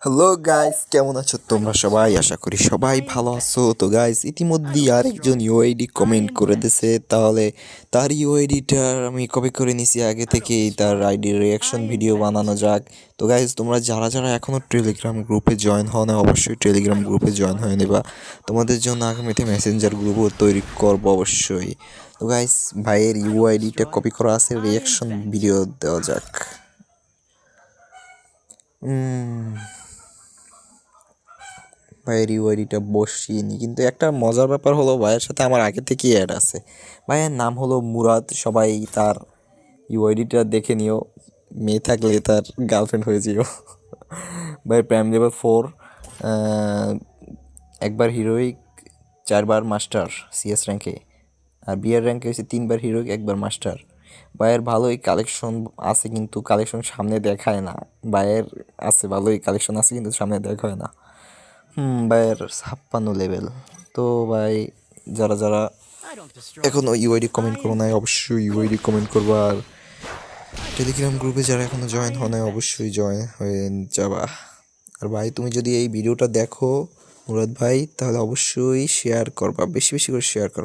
Hello guys, কেমন আছো তোমরা সবাই? আশা করি সবাই ভালো আছো। তো গাইস, ইতিমধ্যেই আরেকজন ইউআইডি কমেন্ট করে দিছে, তাহলে তার ইউআইডিটার আমি কপি করে নিছি আগে থেকেই, তার আইডির রিয়াকশন ভিডিও বানানো যাক। তো গাইস, তোমরা যারা যারা এখনও টেলিগ্রাম গ্রুপে জয়েন হও না, অবশ্যই টেলিগ্রাম গ্রুপে জয়েন হয়ে নেবা। তোমাদের জন্য আগামীতে মেসেঞ্জার গ্রুপও তৈরি করবো অবশ্যই। তো গাইস, ভাইয়ের ইউআইডিটা কপি করা আছে, রিয়াকশন ভিডিও দেওয়া যাক। ভাইয়ের ইউআইডিটা বসিয়ে নিই, কিন্তু একটা মজার ব্যাপার হলো ভাইয়ের সাথে আমার আগে থেকেই অ্যাড আছে। ভাইয়ের নাম হলো মুরাদ, সবাই তার ইউআইডিটা দেখে নিও, মেয়ে থাকলে তার গার্লফ্রেন্ড হয়ে যেও। ভাইয়ের প্রাইম লেভেল 4, একবার হিরোইক, 4বার মাস্টার সিএস র্যাঙ্কে, আর বিয়ার র্যাঙ্কে হয়েছে 3বার হিরোইক, একবার মাস্টার। ভাইয়ের ভালোই কালেকশন আছে, কিন্তু কালেকশন সামনে দেখায় না। ভাইয়ের আছে ভালোই কালেকশন আছে, কিন্তু সামনে দেখায় না। ভাইয়ের 56 লেভেল। তো ভাই, যারা যারা এখনও ইউআইডি কমেন্ট করো নাই, অবশ্যই ইউআইডি কমেন্ট করবো। আর টেলিগ্রাম গ্রুপে যারা এখনও জয়েন হয় নাই, অবশ্যই জয়েন হয়ে যাবা। আর ভাই, তুমি যদি এই ভিডিওটা দেখো মুরাদ ভাই, তাহলে অবশ্যই শেয়ার করবা, বেশি বেশি করে শেয়ার করবা।